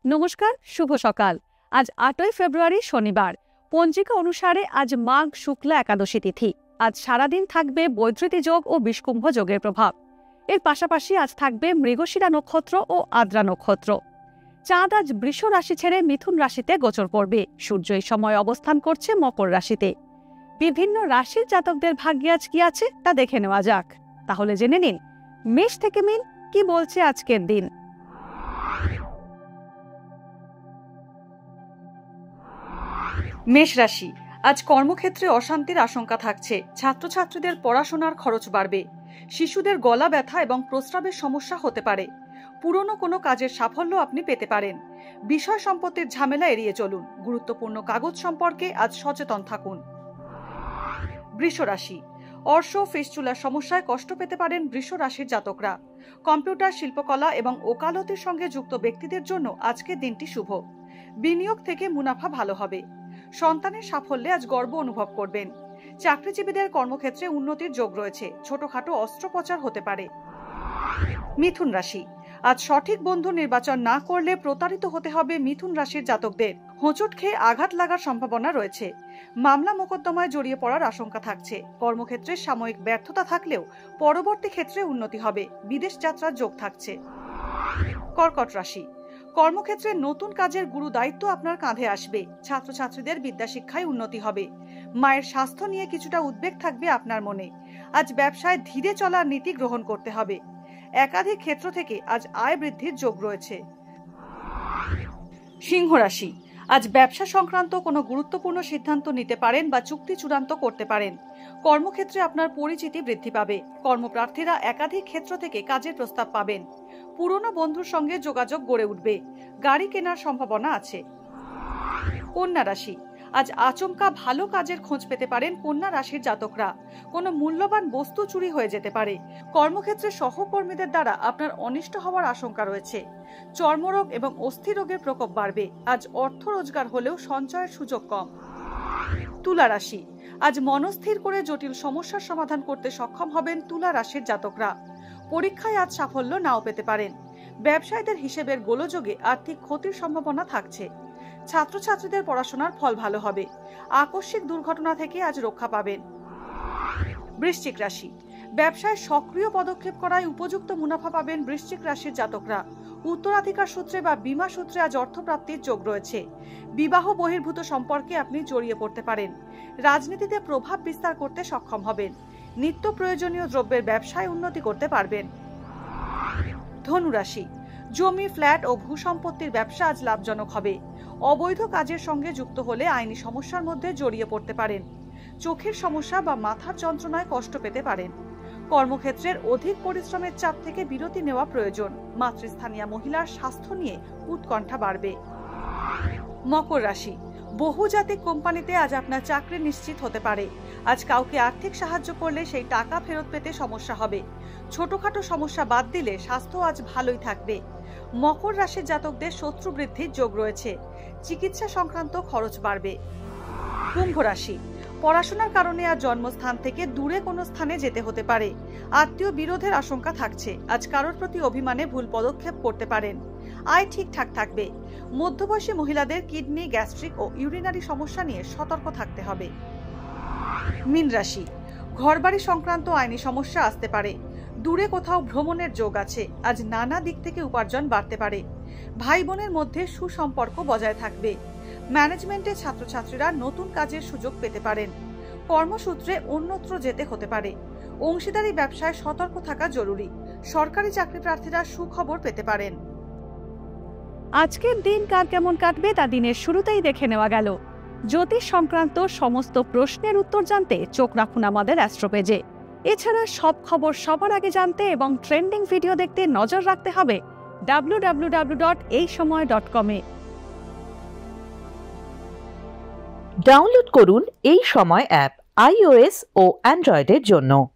নমস্কার, শুভ সকাল। আজ 8ই ফেব্রুয়ারি শনিবার। পঞ্জিকা অনুসারে আজ মাঘ শুক্লা একাদশী তিথি। আজ সারাদিন থাকবে বৈদ্যুতি যোগ ও বিষকুম্ভ যোগের প্রভাব। এর পাশাপাশি আজ থাকবে মৃগশিরা নক্ষত্র ও আদ্রা নক্ষত্র। চাঁদ আজ বৃষ রাশি ছেড়ে মিথুন রাশিতে গোচর করবে। সূর্য এই সময় অবস্থান করছে মকর রাশিতে। বিভিন্ন রাশির জাতকদের ভাগ্যে আজ কি আছে তা দেখে নেওয়া যাক। তাহলে জেনে নিন মেষ থেকে মিন কি বলছে আজকের দিন। মেষ রাশি, আজ কর্মক্ষেত্রে অশান্তির আশঙ্কা থাকছে। ছাত্রছাত্রীদের পড়াশোনার খরচ বাড়বে। শিশুদের গলা ব্যথা এবং প্রস্রাবের সমস্যা হতে পারে। পুরনো কোনো কাজের সাফল্য আপনি পেতে পারেন। বিষয় সম্পত্তির ঝামেলা এড়িয়ে চলুন। গুরুত্বপূর্ণ কাগজ সম্পর্কে আজ সচেতন থাকুন। বৃষ রাশি, অর্শ ফিস্টুলার সমস্যায় কষ্ট পেতে পারেন বৃষ রাশির জাতকরা। কম্পিউটার, শিল্পকলা এবং ওকালতির সঙ্গে যুক্ত ব্যক্তিদের জন্য আজকের দিনটি শুভ। বিনিয়োগ থেকে মুনাফা ভালো হবে। সন্তানের সাফল্যে আজ গর্ব অনুভব করবেন। চাকরিজীবীদের কর্মক্ষেত্রে উন্নতির যোগ রয়েছে। ছোটখাটো অস্ত্রোপচার হতে পারে। মিথুন রাশি, আজ সঠিক বন্ধু নির্বাচন না করলে প্রতারিত হতে হবে মিথুন রাশির জাতকদের। হোঁচট খেয়ে আঘাত লাগার সম্ভাবনা রয়েছে। মামলা মোকদ্দমায় জড়িয়ে পড়ার আশঙ্কা থাকছে। কর্মক্ষেত্রে সাময়িক ব্যর্থতা থাকলেও পরবর্তী ক্ষেত্রে উন্নতি হবে। বিদেশ যাত্রার যোগ থাকছে। কর্কট রাশি, কর্মক্ষেত্রে নতুন কাজের গুরু দায়িত্ব আপনার কাঁধে আসবে। ছাত্রছাত্রীদের বিদ্যাশিক্ষায় উন্নতি হবে। মায়ের স্বাস্থ্য নিয়ে কিছুটা উদ্বেগ থাকবে আপনার মনে। আজ ব্যবসায় ধীরে চলার নীতি গ্রহণ করতে হবে। একাধিক ক্ষেত্র থেকে আজ আয় বৃদ্ধির যোগ রয়েছে। সিংহ রাশি, আজ ব্যবসা সংক্রান্ত কোনো গুরুত্বপূর্ণ সিদ্ধান্ত নিতে পারেন বা চুক্তি চূড়ান্ত করতে পারেন। কর্মক্ষেত্রে আপনার পরিচিতি বৃদ্ধি পাবে। কর্মপ্রার্থীরা একাধিক ক্ষেত্র থেকে কাজের প্রস্তাব পাবেন। পুরনো বন্ধুর সঙ্গে যোগাযোগ গড়ে উঠবে। গাড়ি কেনার সম্ভাবনা আছে। কন্যা রাশি, আজ আচমকা ভালো কাজের খোঁজ পেতে পারেন কন্যা রাশির জাতকরা। কোনো মূল্যবান বস্তু চুরি হয়ে যেতে পারে। কর্মক্ষেত্রে সহকর্মীদের দ্বারা আপনার অনিষ্ট হওয়ার আশঙ্কা রয়েছে। চর্মরোগ এবং অস্থি রোগের প্রকোপ বাড়বে। আজ অর্থ রোজগার হলেও সঞ্চয়ের সুযোগ কম। তুলা রাশি, আজ মনস্থির করে জটিল সমস্যার সমাধান করতে সক্ষম হবেন তুলা রাশির জাতকরা। পরীক্ষায় আজ সাফল্য নাও পেতে পারেন। ব্যবসায়ীদের হিসেবের গোলযোগে আর্থিক ক্ষতির সম্ভাবনা থাকছে। ছাত্রছাত্রীদের পড়াশোনার ফল ভালো হবে। আকস্মিক দুর্ঘটনা থেকে আজ রক্ষা পাবেন। বৃশ্চিক রাশি, ব্যবসায় সক্রিয় পদক্ষেপ করায় উপযুক্ত মুনাফা পাবেন বৃশ্চিক রাশির জাতকরা। উত্তরাধিকার সূত্রে বা বীমা সূত্রে আজ অর্থপ্রাপ্তির যোগ রয়েছে। বিবাহ বহির্ভূত সম্পর্কে আপনি জড়িয়ে পড়তে পারেন। রাজনীতিতে প্রভাব বিস্তার করতে সক্ষম হবেন। নিত্য প্রয়োজনীয় দ্রব্যের ব্যবসায় উন্নতি করতে পারবেন। ধনু রাশি, জমি, ফ্ল্যাট ও ভূসম্পত্তির ব্যবসা আজ লাভজনক হবে। অবৈধ কাজের সঙ্গে যুক্ত হলে আইনি সমস্যার মধ্যে জড়িয়ে পড়তে পারেন। চোখের সমস্যা বা মাথার যন্ত্রণায় কষ্ট পেতে পারেন। কর্মক্ষেত্রের অধিক পরিশ্রমের চাপ থেকে বিরতি নেওয়া প্রয়োজন। মাতৃস্থানীয় মহিলার স্বাস্থ্য নিয়ে উৎকণ্ঠা বাড়বে। মকর রাশি, বহুজাতিক কোম্পানিতে আজ আপনার চাকরি নিশ্চিত হতে পারে। আজ কাউকে আর্থিক সাহায্য করলে সেই টাকা ফেরত পেতে সমস্যা হবে। ছোটখাটো সমস্যা বাদ দিলে স্বাস্থ্য আজ ভালোই থাকবে। মকর রাশির জাতকদের শত্রু বৃদ্ধির যোগ রয়েছে। চিকিৎসা সংক্রান্ত খরচ বাড়বে। কুম্ভ রাশি, পড়াশোনার কারণে আজ জন্মস্থান থেকে দূরে কোনো স্থানে যেতে হতে পারে। আত্মীয় বিরোধের আশঙ্কা থাকছে। আজ কারোর প্রতি অভিমানে ভুল পদক্ষেপ করতে পারেন। আয় ঠিকঠাক থাকবে। মধ্যবয়সী মহিলাদের কিডনি, গ্যাস্ট্রিক ও ইউরিনারি সমস্যা নিয়ে সতর্ক থাকতে হবে। মীন রাশি, ঘরবাড়ি সংক্রান্ত আইনি সমস্যা আসতে পারে। দূরে কোথাও ভ্রমণের যোগ আছে। আজ নানা দিক থেকে উপার্জন বাড়তে পারে। ভাই বোনের মধ্যে সুসম্পর্ক বজায় থাকবে। ম্যানেজমেন্টে ছাত্রছাত্রীরা নতুন কাজের সুযোগ পেতে পারেন। কর্মসূত্রে অন্যত্র যেতে হতে পারে। অংশীদারি ব্যবসায় সতর্ক থাকা জরুরি। সরকারি চাকরি প্রার্থীরা সুখবর পেতে পারেন। আজকের দিন কার কেমন কাটবে তা দিনের শুরুতেই দেখে নেওয়া গেল। জ্যোতিষ সংক্রান্ত সমস্ত প্রশ্নের উত্তর জানতে চোখ রাখুন আমাদের অ্যাস্ট্রোপেজে। এছাড়া সব খবর সবার আগে জানতে এবং ট্রেন্ডিং ভিডিও দেখতে নজর রাখতে হবে www.এইসময়.com এ। ডাউনলোড করুন এই সময় অ্যাপ iOS ও অ্যান্ড্রয়েডের জন্য।